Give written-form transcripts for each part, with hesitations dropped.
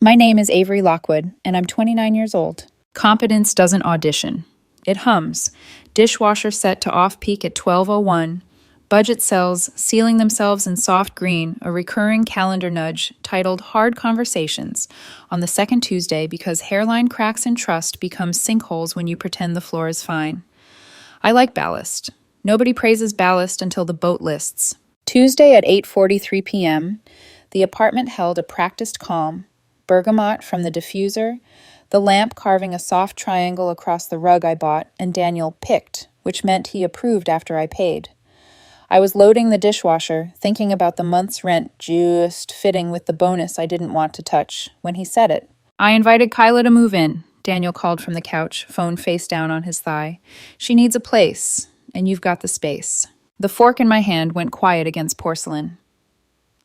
My name is Avery Lockwood, and I'm 29 years old. Competence doesn't audition. It hums. Dishwasher set to off-peak at 12:01. Budget cells sealing themselves in soft green, a recurring calendar nudge titled Hard Conversations on the second Tuesday because hairline cracks in trust become sinkholes when you pretend the floor is fine. I like ballast. Nobody praises ballast until the boat lists. Tuesday at 8:43 p.m., the apartment held a practiced calm. Bergamot from the diffuser, the lamp carving a soft triangle across the rug I bought, and Daniel picked, which meant he approved after I paid. I was loading the dishwasher, thinking about the month's rent just fitting with the bonus I didn't want to touch, when he said it. I invited Kyla to move in, Daniel called from the couch, phone face down on his thigh. She needs a place, and you've got the space. The fork in my hand went quiet against porcelain.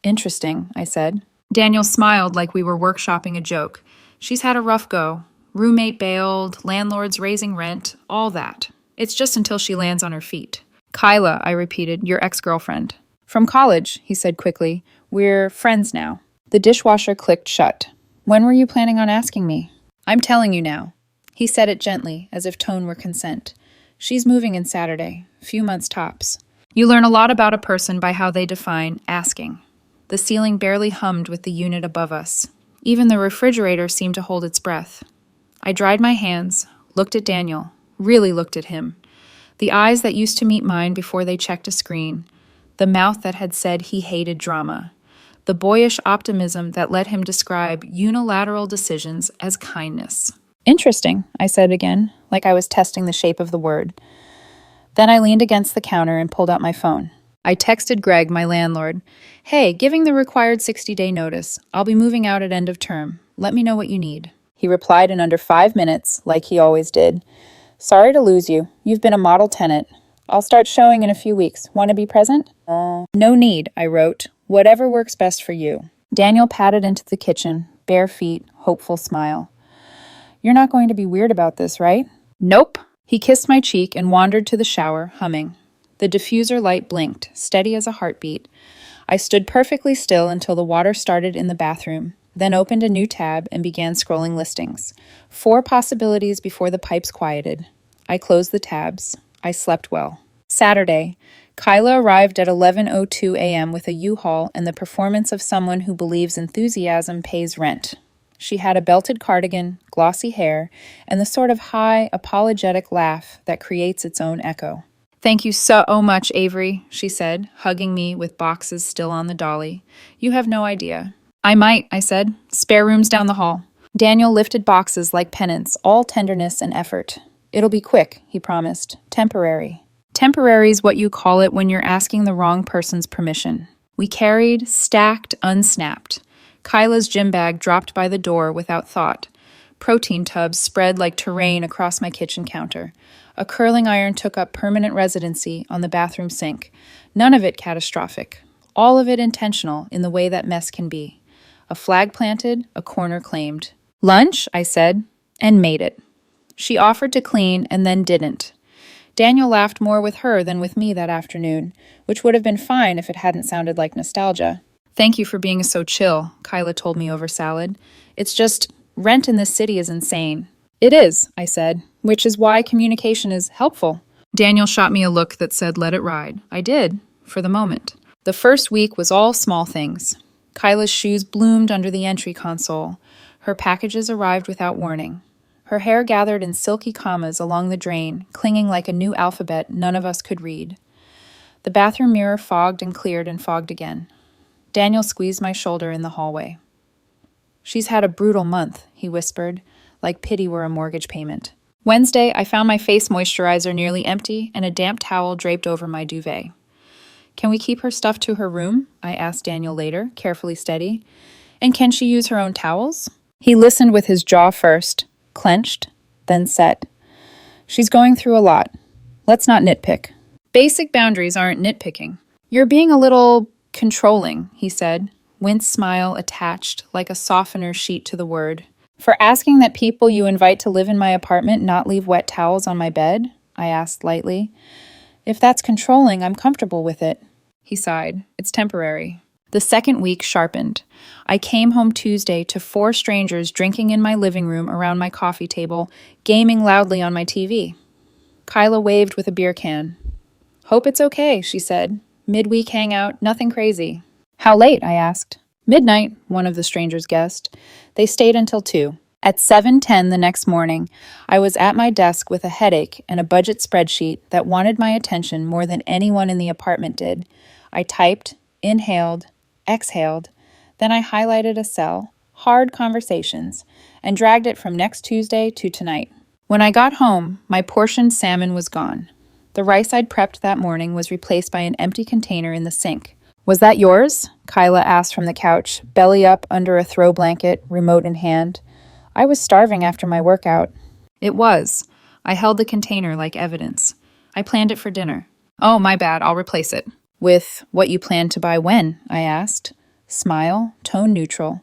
Interesting, I said. Daniel smiled like we were workshopping a joke. She's had a rough go. Roommate bailed, landlords raising rent, all that. It's just until she lands on her feet. Kyla, I repeated, your ex-girlfriend. From college, he said quickly. We're friends now. The dishwasher clicked shut. When were you planning on asking me? I'm telling you now. He said it gently, as if tone were consent. She's moving in Saturday, few months tops. You learn a lot about a person by how they define asking. The ceiling barely hummed with the unit above us. Even the refrigerator seemed to hold its breath. I dried my hands, looked at Daniel, really looked at him. The eyes that used to meet mine before they checked a screen. The mouth that had said he hated drama. The boyish optimism that let him describe unilateral decisions as kindness. Interesting, I said again, like I was testing the shape of the word. Then I leaned against the counter and pulled out my phone. I texted Greg, my landlord, "Hey, giving the required 60-day notice. I'll be moving out at end of term. Let me know what you need." He replied in under 5 minutes, like he always did. "Sorry to lose you. You've been a model tenant. I'll start showing in a few weeks. Want to be present?" "No need," I wrote. "Whatever works best for you." Daniel padded into the kitchen, bare feet, hopeful smile. "You're not going to be weird about this, right?" "Nope." He kissed my cheek and wandered to the shower, humming. The diffuser light blinked, steady as a heartbeat. I stood perfectly still until the water started in the bathroom, then opened a new tab and began scrolling listings. 4 possibilities before the pipes quieted. I closed the tabs. I slept well. Saturday. Kyla arrived at 11:02 a.m. with a U-Haul and the performance of someone who believes enthusiasm pays rent. She had a belted cardigan, glossy hair, and the sort of high, apologetic laugh that creates its own echo. "Thank you so much, Avery," she said, hugging me with boxes still on the dolly. "You have no idea." "I might," I said. "Spare rooms down the hall." Daniel lifted boxes like pennants, all tenderness and effort. "It'll be quick," he promised. "Temporary." Temporary's what you call it when you're asking the wrong person's permission. We carried, stacked, unsnapped. Kyla's gym bag dropped by the door without thought. Protein tubs spread like terrain across my kitchen counter. A curling iron took up permanent residency on the bathroom sink. None of it catastrophic. All of it intentional in the way that mess can be. A flag planted, a corner claimed. "Lunch," I said, and made it. She offered to clean and then didn't. Daniel laughed more with her than with me that afternoon, which would have been fine if it hadn't sounded like nostalgia. "Thank you for being so chill," Kyla told me over salad. "It's just, rent in this city is insane." "It is," I said, "which is why communication is helpful." Daniel shot me a look that said, "Let it ride." I did, for the moment. The first week was all small things. Kyla's shoes bloomed under the entry console. Her packages arrived without warning. Her hair gathered in silky commas along the drain, clinging like a new alphabet none of us could read. The bathroom mirror fogged and cleared and fogged again. Daniel squeezed my shoulder in the hallway. "She's had a brutal month," he whispered, like pity were a mortgage payment. Wednesday, I found my face moisturizer nearly empty and a damp towel draped over my duvet. "Can we keep her stuff to her room?" I asked Daniel later, carefully steady. "And can she use her own towels?" He listened with his jaw first, clenched, then set. "She's going through a lot. Let's not nitpick." "Basic boundaries aren't nitpicking." "You're being a little controlling," he said, wince smile attached like a softener sheet to the word. "For asking that people you invite to live in my apartment not leave wet towels on my bed?" I asked lightly. "If that's controlling, I'm comfortable with it." He sighed. "It's temporary." The second week sharpened. I came home Tuesday to 4 strangers drinking in my living room around my coffee table, gaming loudly on my TV. Kyla waved with a beer can. "Hope it's okay," she said. "Midweek hangout, nothing crazy." "How late?" I asked. "Midnight," one of the strangers guessed. They stayed until 2. At 7:10 the next morning, I was at my desk with a headache and a budget spreadsheet that wanted my attention more than anyone in the apartment did. I typed, inhaled, exhaled, then I highlighted a cell, hard conversations, and dragged it from next Tuesday to tonight. When I got home, my portioned salmon was gone. The rice I'd prepped that morning was replaced by an empty container in the sink. "Was that yours?" Kyla asked from the couch, belly up under a throw blanket, remote in hand. I was starving after my workout. It was. I held the container like evidence. I planned it for dinner. "Oh, my bad, I'll replace it." "With what you plan to buy when?" I asked. Smile, tone neutral.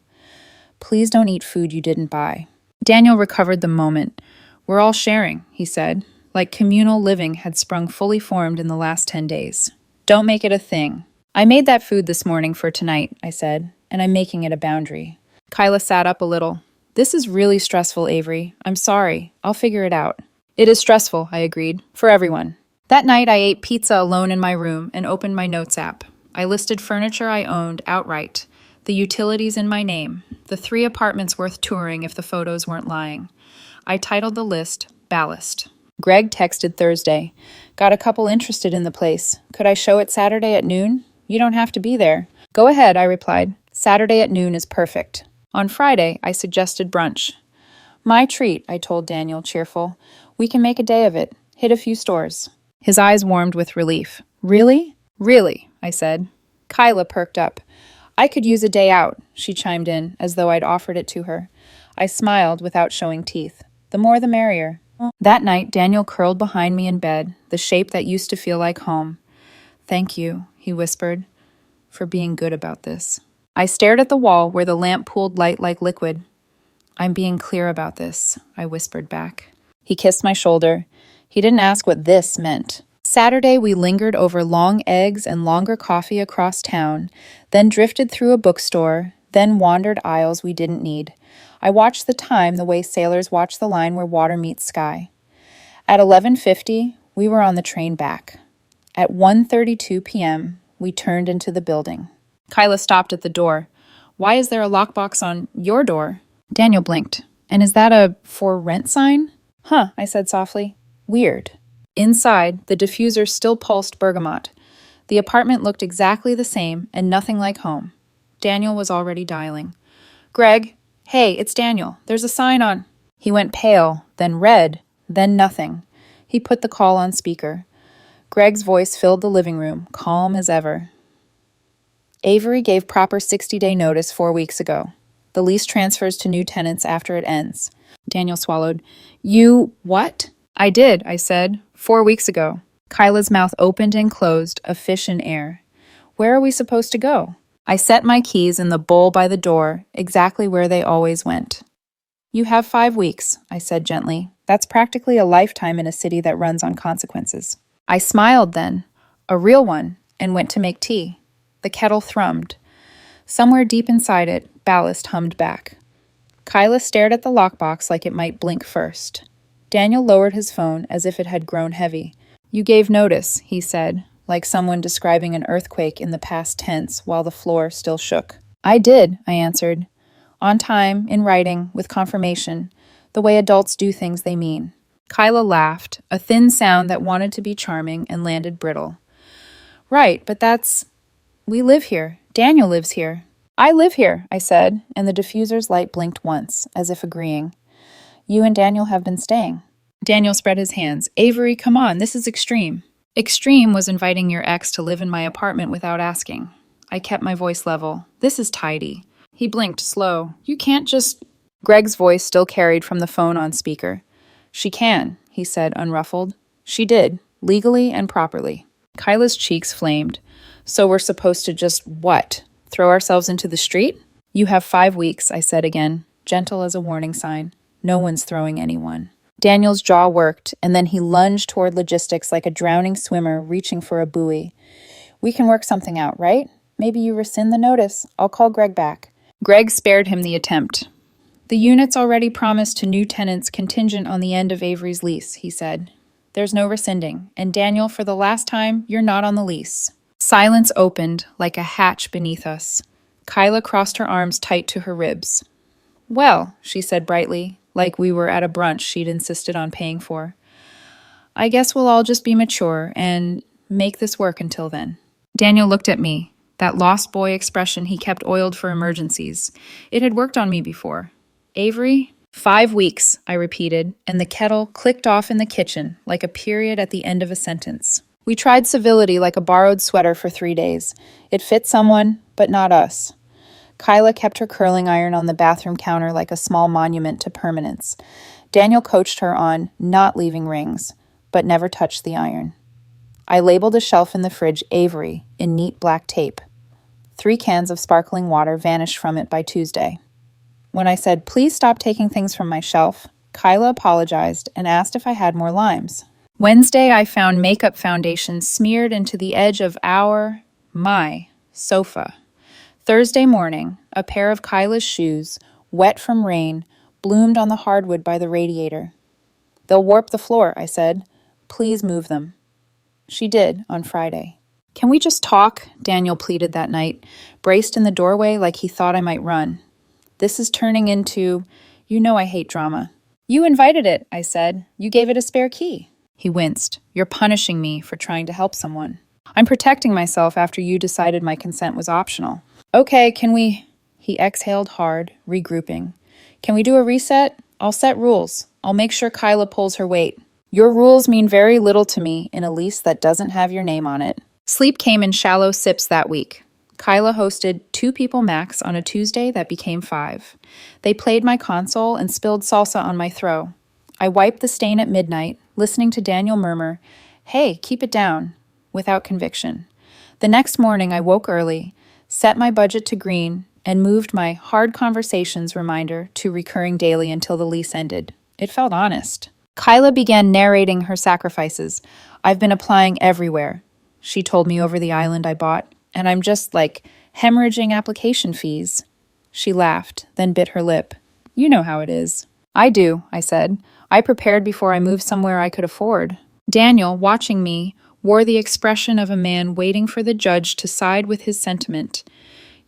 "Please don't eat food you didn't buy." Daniel recovered the moment. "We're all sharing," he said, like communal living had sprung fully formed in the last 10 days. "Don't make it a thing." "I made that food this morning for tonight," I said, "and I'm making it a boundary." Kyla sat up a little. "This is really stressful, Avery. I'm sorry. I'll figure it out." "It is stressful," I agreed, "for everyone." That night, I ate pizza alone in my room and opened my notes app. I listed furniture I owned outright, the utilities in my name, the 3 apartments worth touring if the photos weren't lying. I titled the list Ballast. Greg texted Thursday. "Got a couple interested in the place. Could I show it Saturday at noon? You don't have to be there." "Go ahead," I replied. "Saturday at noon is perfect." On Friday, I suggested brunch. "My treat," I told Daniel, cheerful. "We can make a day of it. Hit a few stores." His eyes warmed with relief. "Really?" "Really," I said. Kyla perked up. "I could use a day out," she chimed in, as though I'd offered it to her. I smiled without showing teeth. The more the merrier. That night, Daniel curled behind me in bed, the shape that used to feel like home. "Thank you," he whispered, "for being good about this." I stared at the wall where the lamp pooled light like liquid. "I'm being clear about this," I whispered back. He kissed my shoulder. He didn't ask what this meant. Saturday, we lingered over long eggs and longer coffee across town, then drifted through a bookstore, then wandered aisles we didn't need. I watched the time the way sailors watch the line where water meets sky. At 11:50, we were on the train back. At 1:32 p.m., we turned into the building. Kyla stopped at the door. "Why is there a lockbox on your door?" Daniel blinked. "And is that a for rent sign?" "Huh," I said softly. "Weird." Inside, the diffuser still pulsed bergamot. The apartment looked exactly the same and nothing like home. Daniel was already dialing. "Greg, hey, it's Daniel. There's a sign on." He went pale, then red, then nothing. He put the call on speaker. Greg's voice filled the living room, calm as ever. "Avery gave proper 60-day notice 4 weeks ago. The lease transfers to new tenants after it ends." Daniel swallowed. "You what?" "I did," I said, 4 weeks ago." Kyla's mouth opened and closed, a fish in air. "Where are we supposed to go?" I set my keys in the bowl by the door, exactly where they always went. "You have 5 weeks," I said gently. "That's practically a lifetime in a city that runs on consequences." I smiled then, a real one, and went to make tea. The kettle thrummed. Somewhere deep inside it, ballast hummed back. Kyla stared at the lockbox like it might blink first. Daniel lowered his phone as if it had grown heavy. "You gave notice," he said, like someone describing an earthquake in the past tense while the floor still shook. "I did," I answered. "On time, in writing, with confirmation, the way adults do things they mean." Kyla laughed, a thin sound that wanted to be charming and landed brittle. "Right, but that's... We live here. Daniel lives here." "I live here," I said, and the diffuser's light blinked once, as if agreeing. "You and Daniel have been staying." Daniel spread his hands. "Avery, come on, this is extreme." Extreme was inviting your ex to live in my apartment without asking. I kept my voice level. "This is tidy." He blinked, slow. "You can't just..." Greg's voice still carried from the phone on speaker. "She can," he said, unruffled. "She did, legally and properly." Kyla's cheeks flamed. "So we're supposed to just what? Throw ourselves into the street?" "You have 5 weeks," I said again, gentle as a warning sign. "No one's throwing anyone." Daniel's jaw worked, and then he lunged toward logistics like a drowning swimmer reaching for a buoy. "We can work something out, right? Maybe you rescind the notice. I'll call Greg back. Greg spared him the attempt. The unit's already promised to new tenants contingent on the end of Avery's lease, he said. There's no rescinding, and Daniel, for the last time, you're not on the lease. Silence opened like a hatch beneath us. Kyla crossed her arms tight to her ribs. Well, she said brightly, like we were at a brunch she'd insisted on paying for. I guess we'll all just be mature and make this work until then. Daniel looked at me, that lost boy expression he kept oiled for emergencies. It had worked on me before. Avery? 5 weeks, I repeated, and the kettle clicked off in the kitchen like a period at the end of a sentence. We tried civility like a borrowed sweater for 3 days. It fit someone, but not us. Kyla kept her curling iron on the bathroom counter like a small monument to permanence. Daniel coached her on not leaving rings, but never touched the iron. I labeled a shelf in the fridge Avery in neat black tape. 3 cans of sparkling water vanished from it by Tuesday. When I said, please stop taking things from my shelf, Kyla apologized and asked if I had more limes. Wednesday, I found makeup foundation smeared into the edge of my sofa. Thursday morning, a pair of Kyla's shoes, wet from rain, bloomed on the hardwood by the radiator. They'll warp the floor, I said. Please move them. She did on Friday. Can we just talk? Daniel pleaded that night, braced in the doorway like he thought I might run. This is turning into, you know I hate drama. You invited it, I said. You gave it a spare key. He winced. You're punishing me for trying to help someone. I'm protecting myself after you decided my consent was optional. Okay, can we... He exhaled hard, regrouping. Can we do a reset? I'll set rules. I'll make sure Kyla pulls her weight. Your rules mean very little to me in a lease that doesn't have your name on it. Sleep came in shallow sips that week. Kyla hosted 2 people max on a Tuesday that became 5. They played my console and spilled salsa on my throw. I wiped the stain at midnight, listening to Daniel murmur, "Hey, keep it down," without conviction. The next morning I woke early, set my budget to green, and moved my hard conversations reminder to recurring daily until the lease ended. It felt honest. Kyla began narrating her sacrifices. I've been applying everywhere, she told me over the island I bought, and I'm just hemorrhaging application fees. She laughed, then bit her lip. You know how it is. I do, I said. I prepared before I moved somewhere I could afford. Daniel, watching me, wore the expression of a man waiting for the judge to side with his sentiment.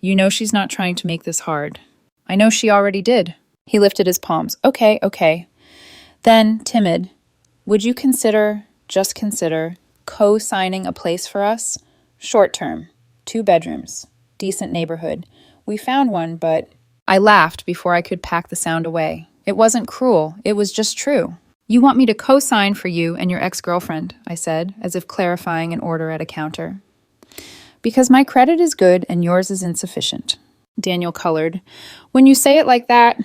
You know she's not trying to make this hard. I know she already did. He lifted his palms. Okay. Then, timid, would you just consider, co-signing a place for us? Short term, 2 bedrooms, decent neighborhood. We found one, but... I laughed before I could pack the sound away. It wasn't cruel, it was just true. You want me to co-sign for you and your ex-girlfriend, I said, as if clarifying an order at a counter. Because my credit is good and yours is insufficient. Daniel colored. When you say it like that,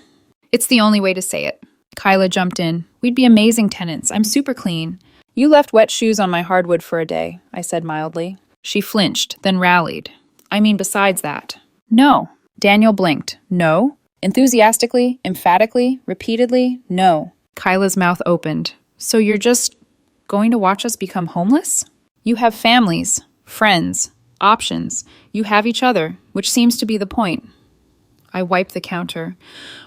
it's the only way to say it. Kyla jumped in. We'd be amazing tenants. I'm super clean. You left wet shoes on my hardwood for a day, I said mildly. She flinched, then rallied. I mean, besides that. No. Daniel blinked. No? Enthusiastically, emphatically, repeatedly, no. Kyla's mouth opened. So you're just going to watch us become homeless? You have families, friends, options. You have each other, which seems to be the point. I wiped the counter.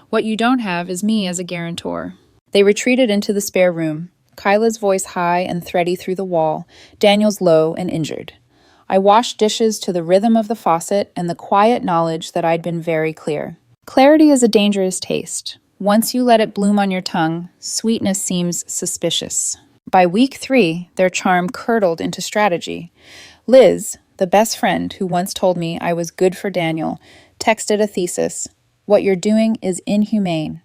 What you don't have is me as a guarantor. They retreated into the spare room. Kyla's voice high and thready through the wall, Daniel's low and injured. I washed dishes to the rhythm of the faucet and the quiet knowledge that I'd been very clear. Clarity is a dangerous taste. Once you let it bloom on your tongue, sweetness seems suspicious. By week 3, their charm curdled into strategy. Liz, the best friend who once told me I was good for Daniel, texted a thesis. What you're doing is inhumane.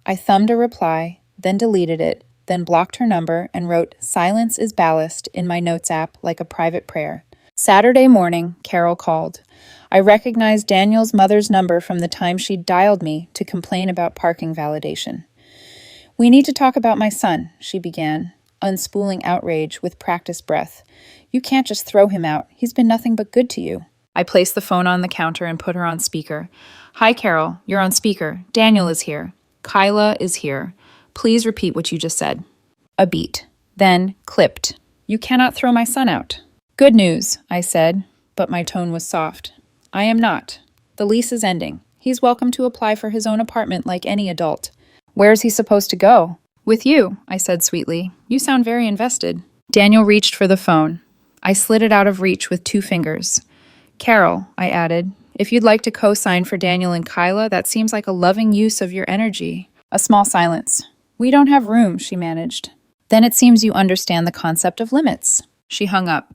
I thumbed a reply, then deleted it, then blocked her number and wrote "Silence is ballast" in my notes app like a private prayer. Saturday morning, Carol called. I recognized Daniel's mother's number from the time she'd dialed me to complain about parking validation. We need to talk about my son, she began, unspooling outrage with practiced breath. You can't just throw him out. He's been nothing but good to you. I placed the phone on the counter and put her on speaker. Hi, Carol. You're on speaker. Daniel is here. Kyla is here. Please repeat what you just said. A beat. Then clipped. You cannot throw my son out. Good news, I said. but my tone was soft. I am not. The lease is ending. He's welcome to apply for his own apartment like any adult. Where's he supposed to go? With you, I said sweetly. You sound very invested. Daniel reached for the phone. I slid it out of reach with 2 fingers. Carol, I added, if you'd like to co-sign for Daniel and Kyla, that seems like a loving use of your energy. A small silence. We don't have room, she managed. Then it seems you understand the concept of limits. She hung up.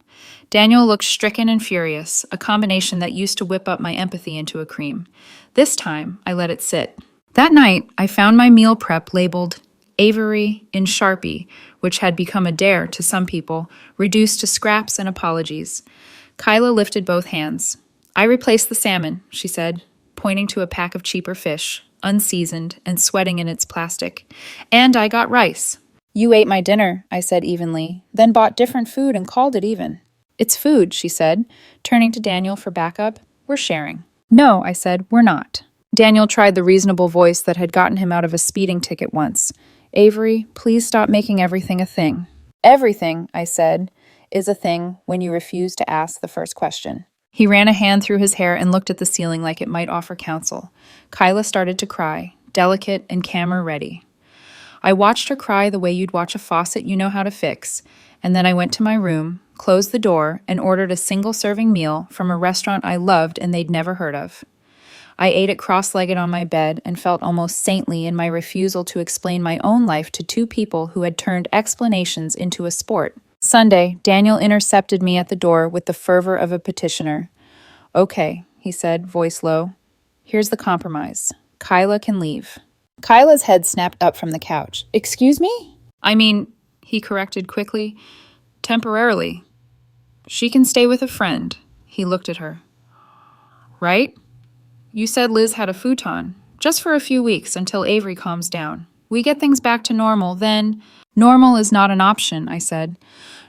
Daniel looked stricken and furious, a combination that used to whip up my empathy into a cream. This time, I let it sit. That night, I found my meal prep labeled Avery in Sharpie, which had become a dare to some people, reduced to scraps and apologies. Kyla lifted both hands. I replaced the salmon, she said, pointing to a pack of cheaper fish, unseasoned and sweating in its plastic. And I got rice. You ate my dinner, I said evenly, then bought different food and called it even. It's food, she said, turning to Daniel for backup. We're sharing. No, I said, we're not. Daniel tried the reasonable voice that had gotten him out of a speeding ticket once. Avery, please stop making everything a thing. Everything, I said, is a thing when you refuse to ask the first question. He ran a hand through his hair and looked at the ceiling like it might offer counsel. Kyla started to cry, delicate and camera-ready. I watched her cry the way you'd watch a faucet you know how to fix, and then I went to my room, closed the door, and ordered a single-serving meal from a restaurant I loved and they'd never heard of. I ate it cross-legged on my bed and felt almost saintly in my refusal to explain my own life to 2 people who had turned explanations into a sport. Sunday, Daniel intercepted me at the door with the fervor of a petitioner. Okay, he said, voice low. Here's the compromise. Kyla can leave. Kyla's head snapped up from the couch. Excuse me? I mean, he corrected quickly, temporarily. She can stay with a friend. He looked at her. Right? You said Liz had a futon, just for a few weeks until Avery calms down. We get things back to normal, then... Normal is not an option, I said.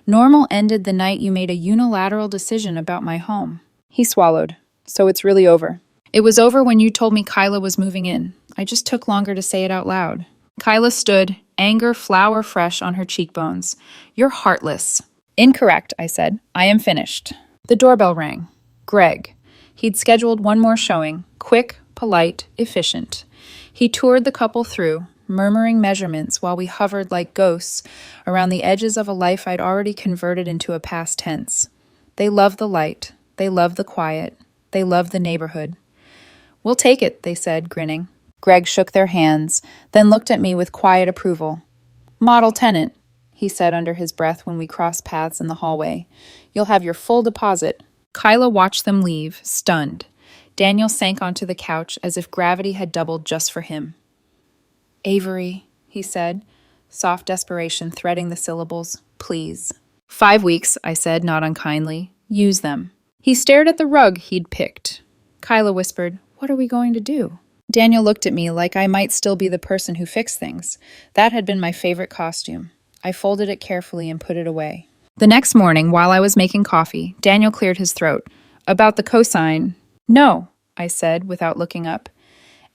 Normal ended the night you made a unilateral decision about my home. He swallowed. So it's really over. It was over when you told me Kyla was moving in. I just took longer to say it out loud. Kyla stood, anger flower fresh on her cheekbones. You're heartless. Incorrect, I said. I am finished. The doorbell rang. Greg. He'd scheduled one more showing, quick, polite, efficient. He toured the couple through, murmuring measurements while we hovered like ghosts around the edges of a life I'd already converted into a past tense. They love the light. They love the quiet. They love the neighborhood. We'll take it, they said, grinning. Greg shook their hands, then looked at me with quiet approval. Model tenant, he said under his breath when we crossed paths in the hallway. You'll have your full deposit. Kyla watched them leave, stunned. Daniel sank onto the couch as if gravity had doubled just for him. Avery, he said, soft desperation threading the syllables. Please. 5 weeks, I said, not unkindly. Use them. He stared at the rug he'd picked. Kyla whispered, What are we going to do? Daniel looked at me like I might still be the person who fixed things. That had been my favorite costume. I folded it carefully and put it away. The next morning, while I was making coffee, Daniel cleared his throat. About the cosign. No, I said, without looking up.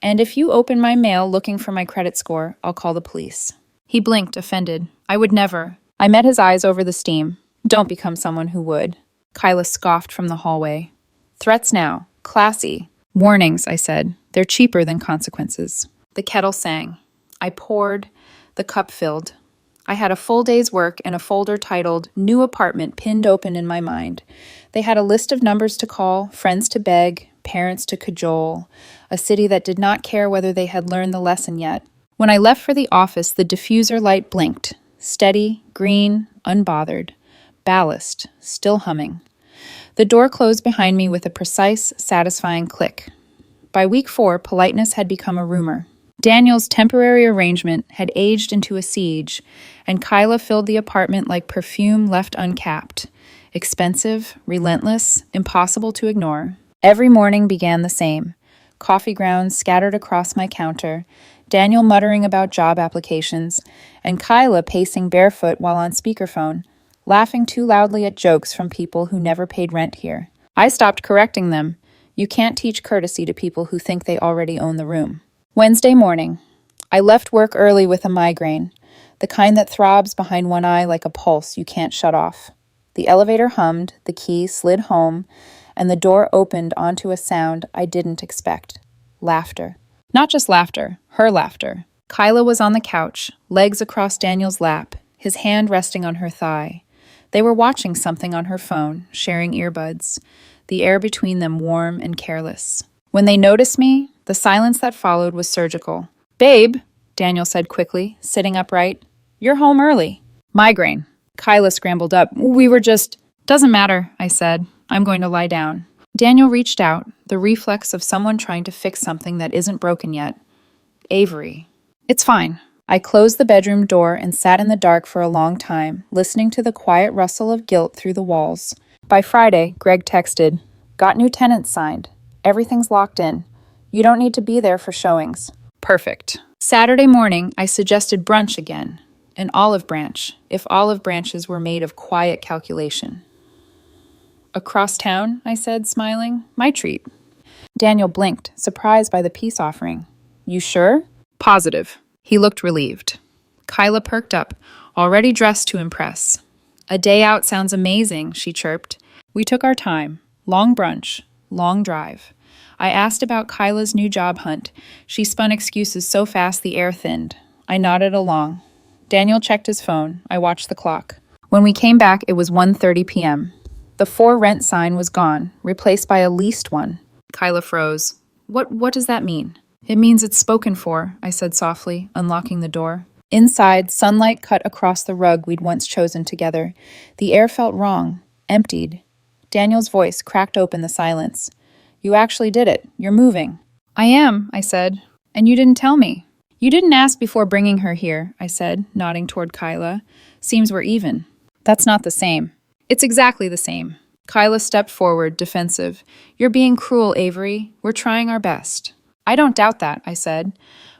And if you open my mail looking for my credit score, I'll call the police. He blinked, offended. I would never. I met his eyes over the steam. Don't become someone who would. Kyla scoffed from the hallway. Threats now. Classy. Warnings, I said. They're cheaper than consequences. The kettle sang. I poured. The cup filled. I had a full day's work and a folder titled New Apartment pinned open in my mind. They had a list of numbers to call, friends to beg, parents to cajole, a city that did not care whether they had learned the lesson yet. When I left for the office, the diffuser light blinked. Steady, green, unbothered. Ballast, still humming. The door closed behind me with a precise, satisfying click. By week 4, politeness had become a rumor. Daniel's temporary arrangement had aged into a siege, and Kyla filled the apartment like perfume left uncapped. Expensive, relentless, impossible to ignore. Every morning began the same. Coffee grounds scattered across my counter, Daniel muttering about job applications, and Kyla pacing barefoot while on speakerphone, laughing too loudly at jokes from people who never paid rent here. I stopped correcting them. You can't teach courtesy to people who think they already own the room. Wednesday morning. I left work early with a migraine, the kind that throbs behind one eye like a pulse you can't shut off. The elevator hummed, the key slid home, and the door opened onto a sound I didn't expect. Laughter. Not just laughter, her laughter. Kyla was on the couch, legs across Daniel's lap, his hand resting on her thigh. They were watching something on her phone, sharing earbuds, the air between them warm and careless. When they noticed me, the silence that followed was surgical. "Babe," Daniel said quickly, sitting upright. "You're home early." "Migraine." Kyla scrambled up. "We were just—" "Doesn't matter," I said. "I'm going to lie down." Daniel reached out, the reflex of someone trying to fix something that isn't broken yet. "Avery." "It's fine." I closed the bedroom door and sat in the dark for a long time, listening to the quiet rustle of guilt through the walls. By Friday, Greg texted, "Got new tenants signed. Everything's locked in. You don't need to be there for showings." Perfect. Saturday morning, I suggested brunch again. An olive branch, if olive branches were made of quiet calculation. "Across town," I said, smiling. "My treat." Daniel blinked, surprised by the peace offering. "You sure?" "Positive." He looked relieved. Kyla perked up, already dressed to impress. "A day out sounds amazing," she chirped. We took our time. Long brunch, long drive. I asked about Kyla's new job hunt. She spun excuses so fast the air thinned. I nodded along. Daniel checked his phone. I watched the clock. When we came back, it was 1:30 p.m. The for rent sign was gone, replaced by a leased one. Kyla froze. What does that mean?" "It means it's spoken for," I said softly, unlocking the door. Inside, sunlight cut across the rug we'd once chosen together. The air felt wrong, emptied. Daniel's voice cracked open the silence. "You actually did it. You're moving." "I am," I said. "And you didn't tell me." "You didn't ask before bringing her here," I said, nodding toward Kyla. "Seems we're even." "That's not the same." "It's exactly the same." Kyla stepped forward, defensive. "You're being cruel, Avery. We're trying our best." "I don't doubt that," I said.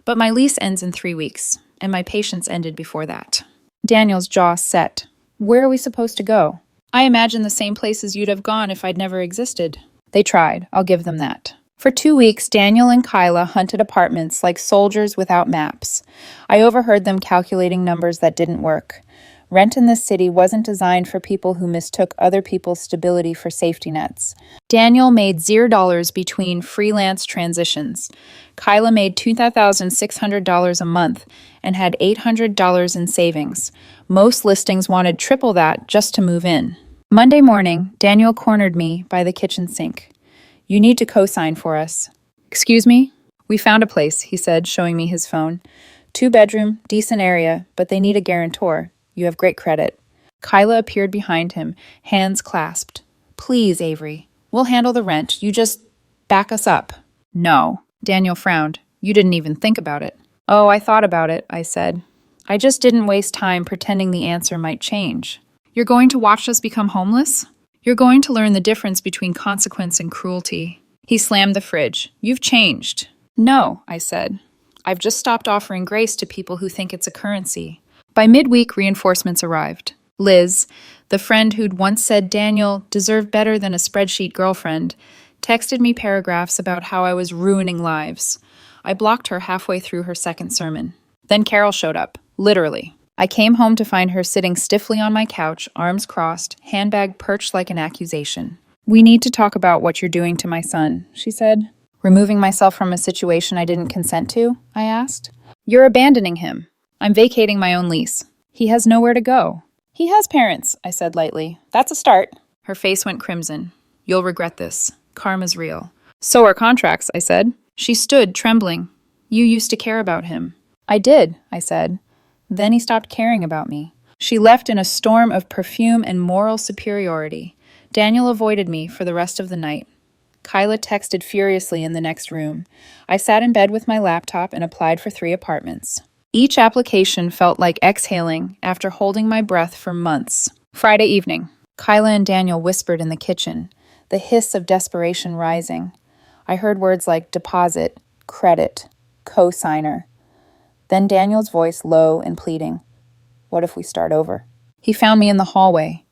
"But my lease ends in 3 weeks, and my patience ended before that." Daniel's jaw set. "Where are we supposed to go?" "I imagine the same places you'd have gone if I'd never existed." They tried. I'll give them that. For 2 weeks, Daniel and Kyla hunted apartments like soldiers without maps. I overheard them calculating numbers that didn't work. Rent in this city wasn't designed for people who mistook other people's stability for safety nets. Daniel made $0 between freelance transitions. Kyla made $2,600 a month and had $800 in savings. Most listings wanted triple that just to move in. Monday morning, Daniel cornered me by the kitchen sink. "You need to co-sign for us." "Excuse me?" "We found a place," he said, showing me his phone. 2-bedroom, decent area, but they need a guarantor. You have great credit." Kyla appeared behind him, hands clasped. "Please, Avery. We'll handle the rent. You just back us up." "No." Daniel frowned. "You didn't even think about it." "Oh, I thought about it," I said. "I just didn't waste time pretending the answer might change." "You're going to watch us become homeless? You're going to learn the difference between consequence and cruelty." He slammed the fridge. "You've changed." "No," I said. "I've just stopped offering grace to people who think it's a currency." By midweek, reinforcements arrived. Liz, the friend who'd once said Daniel deserved better than a spreadsheet girlfriend, texted me paragraphs about how I was ruining lives. I blocked her halfway through her second sermon. Then Carol showed up, literally. I came home to find her sitting stiffly on my couch, arms crossed, handbag perched like an accusation. "We need to talk about what you're doing to my son," she said. "Removing myself from a situation I didn't consent to?" I asked. "You're abandoning him. I'm vacating my own lease. He has nowhere to go." "He has parents," I said lightly. "That's a start." Her face went crimson. "You'll regret this. Karma's real." "So are contracts," I said. She stood, trembling. "You used to care about him." "I did," I said. Then he stopped caring about me. She left in a storm of perfume and moral superiority. Daniel avoided me for the rest of the night. Kyla texted furiously in the next room. I sat in bed with my laptop and applied for 3 apartments. Each application felt like exhaling after holding my breath for months. Friday evening. Kyla and Daniel whispered in the kitchen, the hiss of desperation rising. I heard words like deposit, credit, co-signer. Then Daniel's voice low and pleading. "What if we start over?" He found me in the hallway.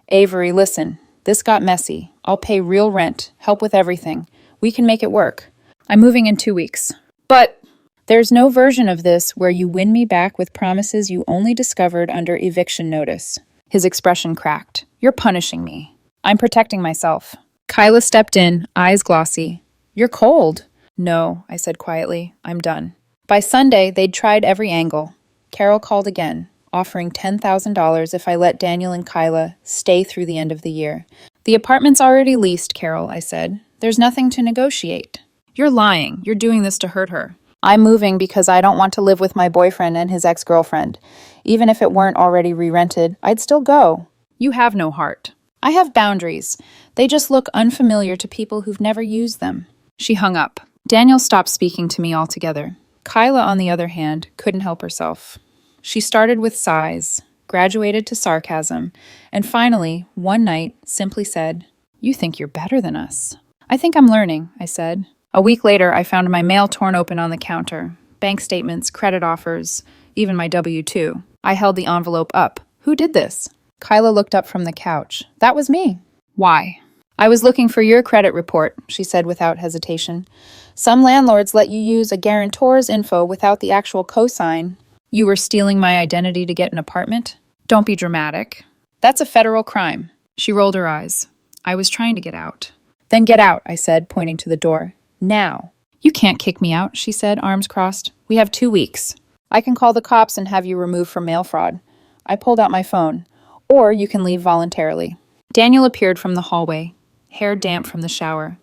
"Avery, listen. This got messy. I'll pay real rent, help with everything. We can make it work. I'm moving in 2 weeks. But there's no version of this where you win me back with promises you only discovered under eviction notice." His expression cracked. "You're punishing me." "I'm protecting myself." Kyla stepped in, eyes glossy. You're cold. No, I said quietly. I'm done. By Sunday, they'd tried every angle. Carol called again, offering $10,000 if I let Daniel and Kyla stay through the end of the year. The apartment's already leased, Carol, I said. There's nothing to negotiate. You're lying. You're doing this to hurt her. I'm moving because I don't want to live with my boyfriend and his ex-girlfriend. Even if it weren't already re-rented, I'd still go. You have no heart. I have boundaries. They just look unfamiliar to people who've never used them. She hung up. Daniel stopped speaking to me altogether. Kyla, on the other hand, couldn't help herself. She started with sighs, graduated to sarcasm, and finally, one night, simply said, You think you're better than us. I think I'm learning, I said. A week later, I found my mail torn open on the counter. Bank statements, credit offers, even my W-2. I held the envelope up. Who did this? Kyla looked up from the couch. That was me. Why? I was looking for your credit report, she said without hesitation. Some landlords let you use a guarantor's info without the actual cosign. You were stealing my identity to get an apartment? Don't be dramatic. That's a federal crime. She rolled her eyes. I was trying to get out. Then get out, I said, pointing to the door. Now. You can't kick me out, she said, arms crossed. We have 2 weeks. I can call the cops and have you removed for mail fraud. I pulled out my phone. Or you can leave voluntarily. Daniel appeared from the hallway, hair damp from the shower.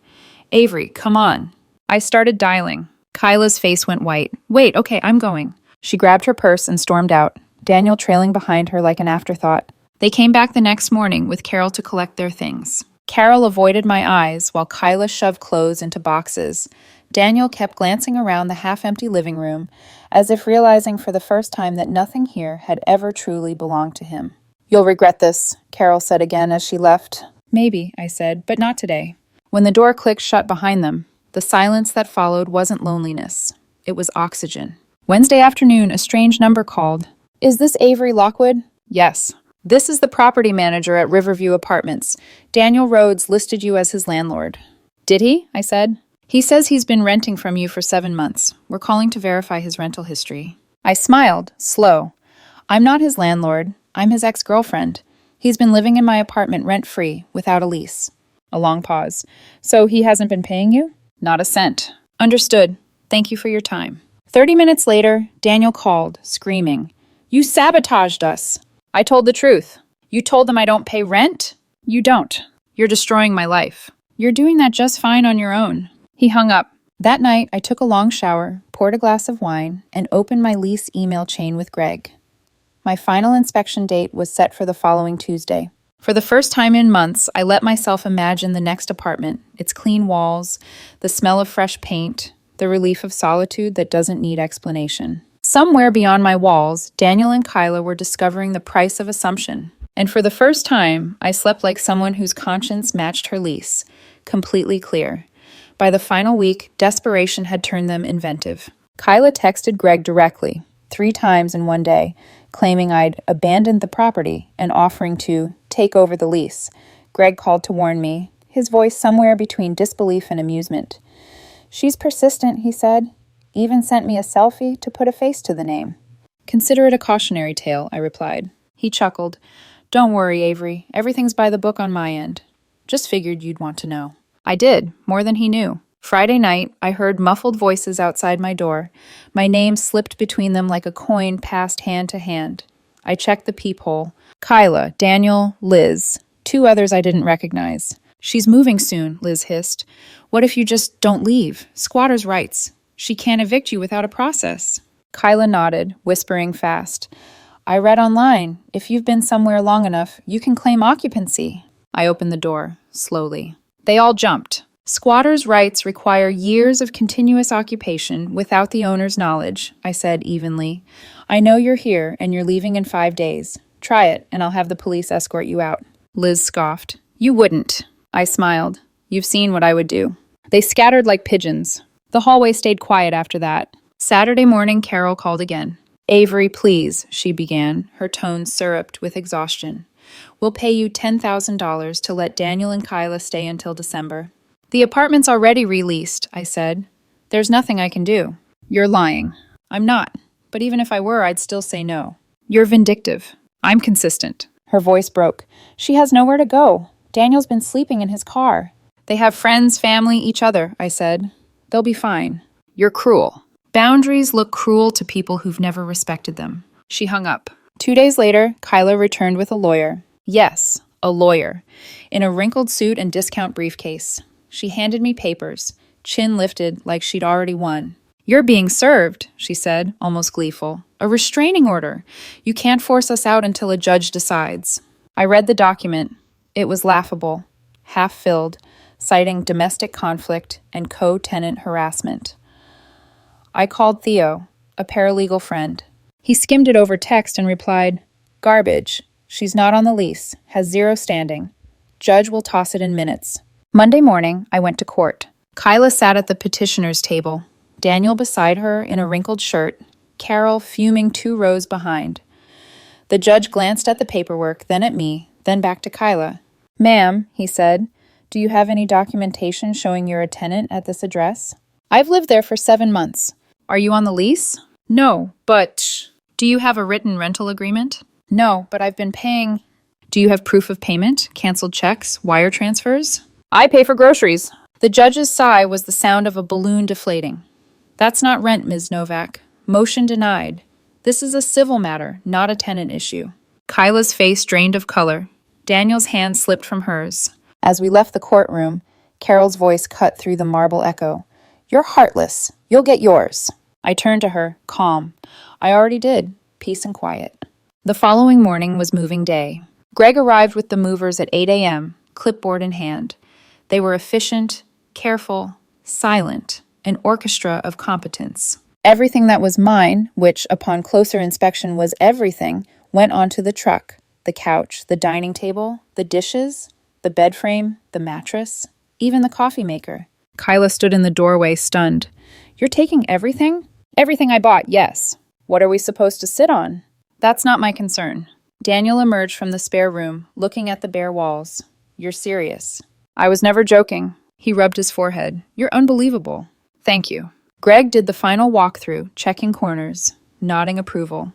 Avery, come on. I started dialing. Kyla's face went white. Wait, okay, I'm going. She grabbed her purse and stormed out, Daniel trailing behind her like an afterthought. They came back the next morning with Carol to collect their things. Carol avoided my eyes while Kyla shoved clothes into boxes. Daniel kept glancing around the half-empty living room, as if realizing for the first time that nothing here had ever truly belonged to him. You'll regret this, Carol said again as she left. Maybe, I said, but not today. When the door clicked shut behind them, the silence that followed wasn't loneliness. It was oxygen. Wednesday afternoon, a strange number called. Is this Avery Lockwood? Yes. This is the property manager at Riverview Apartments. Daniel Rhodes listed you as his landlord. Did he? I said. He says he's been renting from you for 7 months. We're calling to verify his rental history. I smiled, slow. I'm not his landlord. I'm his ex-girlfriend. He's been living in my apartment rent-free, without a lease. A long pause. So he hasn't been paying you? Not a cent. Understood. Thank you for your time. 30 minutes later, Daniel called, screaming. You sabotaged us. I told the truth. You told them I don't pay rent? You don't. You're destroying my life. You're doing that just fine on your own. He hung up. That night, I took a long shower, poured a glass of wine, and opened my lease email chain with Greg. My final inspection date was set for the following Tuesday. For the first time in months, I let myself imagine the next apartment, its clean walls, the smell of fresh paint, the relief of solitude that doesn't need explanation. Somewhere beyond my walls, Daniel and Kyla were discovering the price of assumption. And for the first time, I slept like someone whose conscience matched her lease, completely clear. By the final week, desperation had turned them inventive. Kyla texted Greg directly, 3 times in one day, claiming I'd abandoned the property and offering to take over the lease. Greg called to warn me, his voice somewhere between disbelief and amusement. She's persistent, he said. Even sent me a selfie to put a face to the name. Consider it a cautionary tale, I replied. He chuckled. Don't worry, Avery. Everything's by the book on my end. Just figured you'd want to know. I did, more than he knew. Friday night, I heard muffled voices outside my door. My name slipped between them like a coin passed hand to hand. I checked the peephole. Kyla, Daniel, Liz. 2 others I didn't recognize. She's moving soon, Liz hissed. What if you just don't leave? Squatter's rights. She can't evict you without a process. Kyla nodded, whispering fast. I read online. If you've been somewhere long enough, you can claim occupancy. I opened the door, slowly. They all jumped. Squatters' rights require years of continuous occupation without the owner's knowledge, I said evenly. I know you're here and you're leaving in 5 days. Try it, and I'll have the police escort you out. Liz scoffed. You wouldn't. I smiled. You've seen what I would do. They scattered like pigeons. The hallway stayed quiet after that. Saturday morning, Carol called again. Avery, please, she began, her tone syruped with exhaustion. We'll pay you $10,000 to let Daniel and Kyla stay until December. The apartment's already released, I said. There's nothing I can do. You're lying. I'm not. But even if I were, I'd still say no. You're vindictive. I'm consistent. Her voice broke. She has nowhere to go. Daniel's been sleeping in his car. They have friends, family, each other, I said. They'll be fine. You're cruel. Boundaries look cruel to people who've never respected them. She hung up. 2 days later, Kyla returned with a lawyer. Yes, a lawyer. In a wrinkled suit and discount briefcase. She handed me papers, chin lifted like she'd already won. You're being served, she said, almost gleeful. A restraining order. You can't force us out until a judge decides. I read the document. It was laughable, half-filled, citing domestic conflict and co-tenant harassment. I called Theo, a paralegal friend. He skimmed it over text and replied, Garbage. She's not on the lease, has zero standing. Judge will toss it in minutes. Monday morning, I went to court. Kyla sat at the petitioner's table, Daniel beside her in a wrinkled shirt, Carol fuming 2 rows behind. The judge glanced at the paperwork, then at me, then back to Kyla. Ma'am, he said, do you have any documentation showing you're a tenant at this address? I've lived there for 7 months. Are you on the lease? No, but... Do you have a written rental agreement? No, but I've been paying... Do you have proof of payment, canceled checks, wire transfers? I pay for groceries. The judge's sigh was the sound of a balloon deflating. That's not rent, Ms. Novak. Motion denied. This is a civil matter, not a tenant issue. Kyla's face drained of color. Daniel's hand slipped from hers. As we left the courtroom, Carol's voice cut through the marble echo. You're heartless. You'll get yours. I turned to her, calm. I already did. Peace and quiet. The following morning was moving day. Greg arrived with the movers at 8 a.m., clipboard in hand. They were efficient, careful, silent, an orchestra of competence. Everything that was mine, which upon closer inspection was everything, went onto the truck. The couch, the dining table, the dishes, the bed frame, the mattress, even the coffee maker. Kyla stood in the doorway, stunned. You're taking everything? Everything I bought, yes. What are we supposed to sit on? That's not my concern. Daniel emerged from the spare room, looking at the bare walls. You're serious. I was never joking. He rubbed his forehead. You're unbelievable. Thank you. Greg did the final walkthrough, checking corners, nodding approval.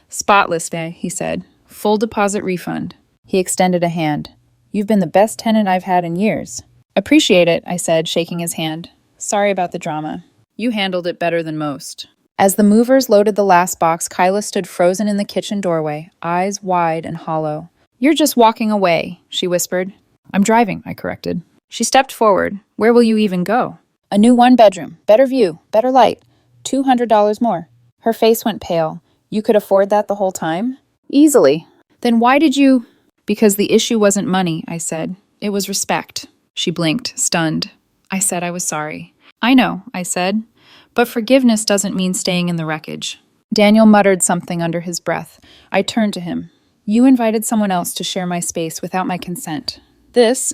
Spotless day, he said. Full deposit refund. He extended a hand. You've been the best tenant I've had in years. Appreciate it, I said, shaking his hand. Sorry about the drama. You handled it better than most. As the movers loaded the last box, Kyla stood frozen in the kitchen doorway, eyes wide and hollow. You're just walking away, she whispered. I'm driving, I corrected. She stepped forward. Where will you even go? A new 1-bedroom, better view, better light, $200 more. Her face went pale. You could afford that the whole time? Easily. Then why did you... Because the issue wasn't money, I said. It was respect. She blinked, stunned. I said I was sorry. I know, I said. But forgiveness doesn't mean staying in the wreckage. Daniel muttered something under his breath. I turned to him. You invited someone else to share my space without my consent. This,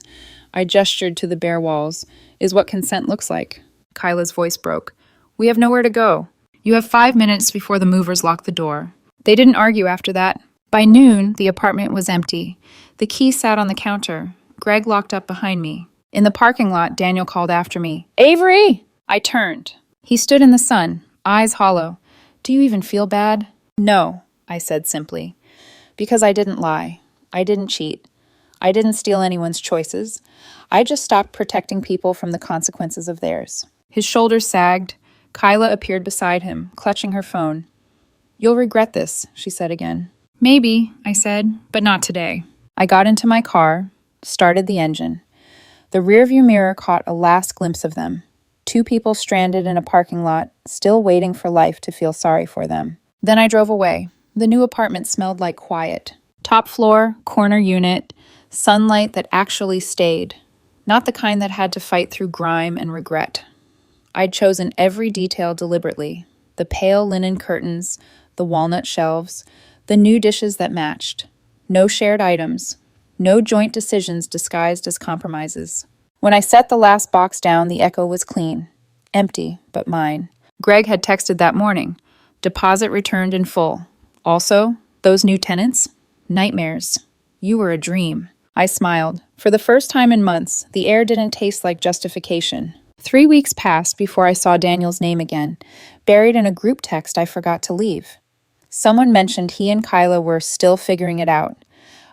I gestured to the bare walls, is what consent looks like. Kyla's voice broke. We have nowhere to go. You have 5 minutes before the movers lock the door. They didn't argue after that. By noon, the apartment was empty. The key sat on the counter. Greg locked up behind me. In the parking lot, Daniel called after me. Avery! I turned. He stood in the sun, eyes hollow. Do you even feel bad? No, I said simply. Because I didn't lie. I didn't cheat. I didn't steal anyone's choices. I just stopped protecting people from the consequences of theirs. His shoulders sagged. Kyla appeared beside him, clutching her phone. You'll regret this, she said again. Maybe, I said, but not today. I got into my car, started the engine. The rearview mirror caught a last glimpse of them. 2 people stranded in a parking lot, still waiting for life to feel sorry for them. Then I drove away. The new apartment smelled like quiet. Top floor, corner unit, sunlight that actually stayed. Not the kind that had to fight through grime and regret. I'd chosen every detail deliberately. The pale linen curtains, the walnut shelves, the new dishes that matched. No shared items. No joint decisions disguised as compromises. When I set the last box down, the echo was clean. Empty, but mine. Greg had texted that morning. Deposit returned in full. Also, those new tenants? Nightmares. You were a dream. I smiled. For the first time in months, the air didn't taste like justification. 3 weeks passed before I saw Daniel's name again, buried in a group text I forgot to leave. Someone mentioned he and Kyla were still figuring it out.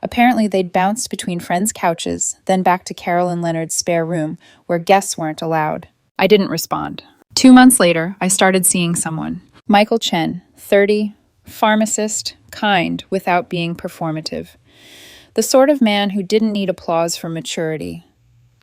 Apparently, they'd bounced between friends' couches, then back to Carol and Leonard's spare room, where guests weren't allowed. I didn't respond. 2 months later, I started seeing someone. Michael Chen, 30, pharmacist, kind, without being performative. The sort of man who didn't need applause for maturity.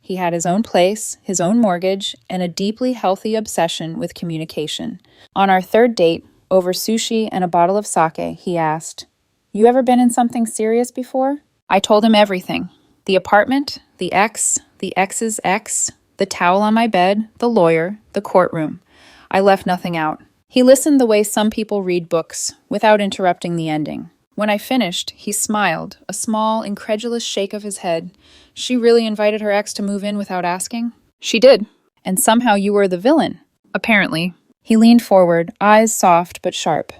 He had his own place, his own mortgage, and a deeply healthy obsession with communication. On our third date, over sushi and a bottle of sake, he asked, "You ever been in something serious before?" I told him everything. The apartment, the ex's ex, the towel on my bed, the lawyer, the courtroom. I left nothing out. He listened the way some people read books, without interrupting the ending. When I finished, he smiled, a small, incredulous shake of his head. "She really invited her ex to move in without asking?" "She did. And somehow you were the villain." "Apparently." He leaned forward, eyes soft but sharp.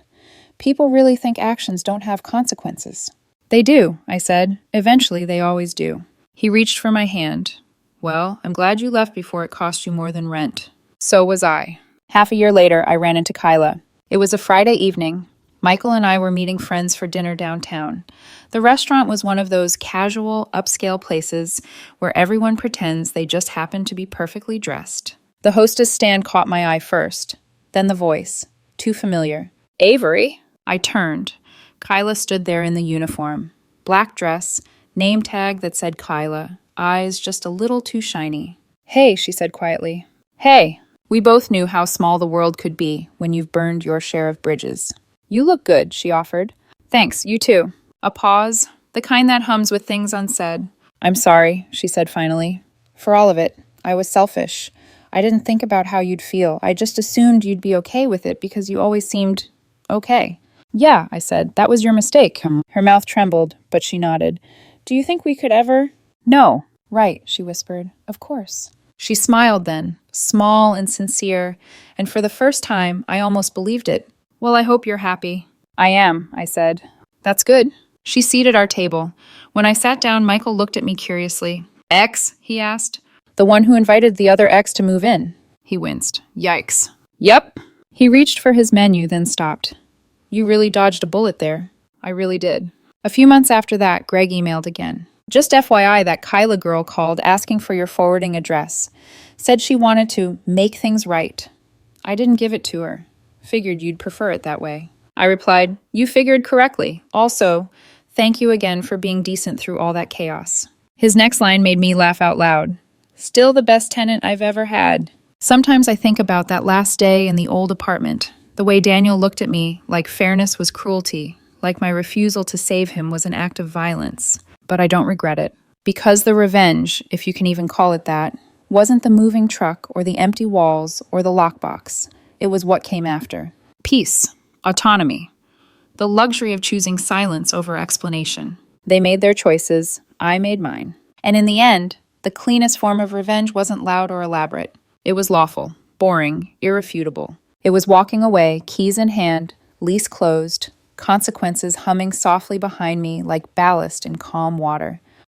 "People really think actions don't have consequences." "They do," I said. "Eventually, they always do." He reached for my hand. "Well, I'm glad you left before it cost you more than rent." So was I. Half a year later, I ran into Kyla. It was a Friday evening. Michael and I were meeting friends for dinner downtown. The restaurant was one of those casual, upscale places where everyone pretends they just happen to be perfectly dressed. The hostess stand caught my eye first, then the voice. Too familiar. "Avery?" I turned. Kyla stood there in the uniform. Black dress, name tag that said Kyla, eyes just a little too shiny. "Hey," she said quietly. "Hey." We both knew how small the world could be when you've burned your share of bridges. "You look good," she offered. "Thanks, you too." A pause, the kind that hums with things unsaid. "I'm sorry," she said finally. "For all of it. I was selfish. I didn't think about how you'd feel. I just assumed you'd be okay with it because you always seemed okay." "Yeah," I said. "That was your mistake." Her mouth trembled, but she nodded. "Do you think we could ever—" "No." "Right," she whispered. "Of course." She smiled then, small and sincere, and for the first time, I almost believed it. "Well, I hope you're happy." "I am," I said. "That's good." She seated our table. When I sat down, Michael looked at me curiously. "Ex?" he asked. "The one who invited the other ex to move in." He winced. "Yikes." "Yep." He reached for his menu, then stopped. "You really dodged a bullet there." "I really did." A few months after that, Greg emailed again. "Just FYI, that Kyla girl called asking for your forwarding address. Said she wanted to make things right. I didn't give it to her. Figured you'd prefer it that way." I replied, "You figured correctly. Also, thank you again for being decent through all that chaos." His next line made me laugh out loud. "Still the best tenant I've ever had." Sometimes I think about that last day in the old apartment, the way Daniel looked at me like fairness was cruelty, like my refusal to save him was an act of violence. But I don't regret it. Because the revenge, if you can even call it that, wasn't the moving truck or the empty walls or the lockbox. It was what came after. Peace. Autonomy. The luxury of choosing silence over explanation. They made their choices. I made mine. And in the end, the cleanest form of revenge wasn't loud or elaborate. It was lawful, boring, irrefutable. It was walking away, keys in hand, lease closed, consequences humming softly behind me like ballast in calm water.